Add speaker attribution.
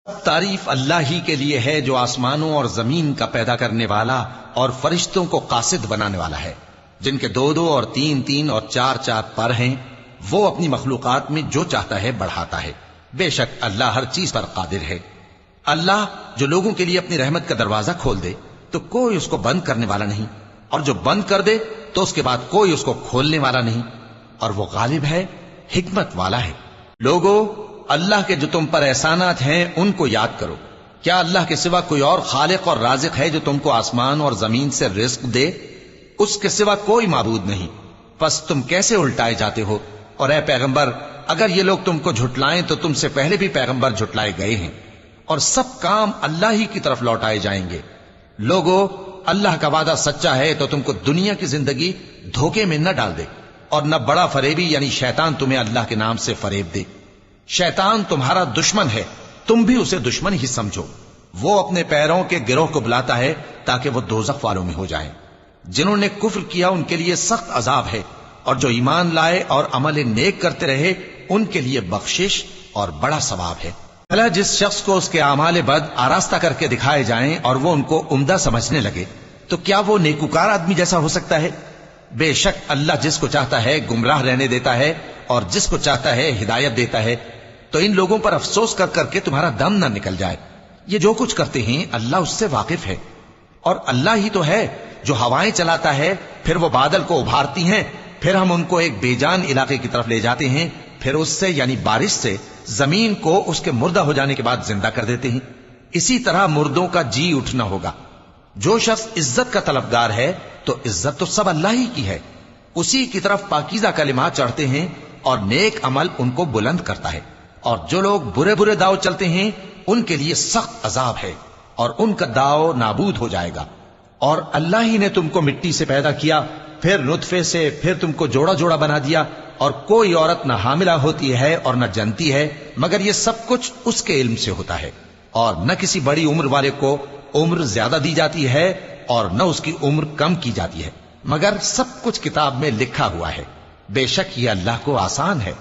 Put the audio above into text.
Speaker 1: تعریف اللہ ہی کے لیے ہے جو آسمانوں اور زمین کا پیدا کرنے والا اور فرشتوں کو قاصد بنانے والا ہے، جن کے 2 2 اور 3 3 اور 4 4 پر ہیں۔ وہ اپنی مخلوقات میں جو چاہتا ہے بڑھاتا ہے، بے شک اللہ ہر چیز پر قادر ہے۔ اللہ جو لوگوں کے لیے اپنی رحمت کا دروازہ کھول دے تو کوئی اس کو بند کرنے والا نہیں، اور جو بند کر دے تو اس کے بعد کوئی اس کو کھولنے والا نہیں، اور وہ غالب ہے، حکمت والا ہے۔ لوگو، اللہ کے جو تم پر احسانات ہیں ان کو یاد کرو۔ کیا اللہ کے سوا کوئی اور خالق اور رازق ہے جو تم کو آسمان اور زمین سے رزق دے؟ اس کے سوا کوئی معبود نہیں، پس تم کیسے الٹائے جاتے ہو؟ اور اے پیغمبر، اگر یہ لوگ تم کو جھٹلائیں تو تم سے پہلے بھی پیغمبر جھٹلائے گئے ہیں، اور سب کام اللہ ہی کی طرف لوٹائے جائیں گے۔ لوگو، اللہ کا وعدہ سچا ہے تو تم کو دنیا کی زندگی دھوکے میں نہ ڈال دے، اور نہ بڑا فریبی یعنی شیطان تمہیں اللہ کے نام سے فریب دے۔ شیطان تمہارا دشمن ہے، تم بھی اسے دشمن ہی سمجھو۔ وہ اپنے پیروں کے گروہ کو بلاتا ہے تاکہ وہ دوزخ والوں میں ہو جائیں۔ جنہوں نے کفر کیا ان کے لیے سخت عذاب ہے، اور جو ایمان لائے اور عمل نیک کرتے رہے ان کے لیے بخشش اور بڑا ثواب ہے۔ بھلا جس شخص کو اس کے اعمال بد آراستہ کر کے دکھائے جائیں اور وہ ان کو عمدہ سمجھنے لگے تو کیا وہ نیکوکار آدمی جیسا ہو سکتا ہے؟ بے شک اللہ جس کو چاہتا ہے گمراہ رہنے دیتا ہے اور جس کو چاہتا ہے ہدایت دیتا ہے۔ تو ان لوگوں پر افسوس کر کر کے تمہارا دم نہ نکل جائے، یہ جو کچھ کرتے ہیں اللہ اس سے واقف ہے۔ اور اللہ ہی تو ہے جو ہوائیں چلاتا ہے، پھر وہ بادل کو ابھارتی ہیں، پھر ہم ان کو ایک بے جان علاقے کی طرف لے جاتے ہیں، پھر اس سے یعنی بارش سے زمین کو اس کے مردہ ہو جانے کے بعد زندہ کر دیتے ہیں۔ اسی طرح مردوں کا جی اٹھنا ہوگا۔ جو شخص عزت کا طلبگار ہے تو عزت تو سب اللہ ہی کی ہے، اسی کی طرف پاکیزہ کلمات چڑھتے ہیں اور نیک عمل ان کو بلند کرتا ہے۔ اور جو لوگ برے برے داؤ چلتے ہیں ان کے لیے سخت عذاب ہے، اور ان کا داؤ نابود ہو جائے گا۔ اور اللہ ہی نے تم کو مٹی سے پیدا کیا، پھر نطفے سے، پھر تم کو جوڑا جوڑا بنا دیا، اور کوئی عورت نہ حاملہ ہوتی ہے اور نہ جنتی ہے مگر یہ سب کچھ اس کے علم سے ہوتا ہے۔ اور نہ کسی بڑی عمر والے کو عمر زیادہ دی جاتی ہے اور نہ اس کی عمر کم کی جاتی ہے، مگر سب کچھ کتاب میں لکھا ہوا ہے۔ بے شک یہ اللہ کو آسان ہے۔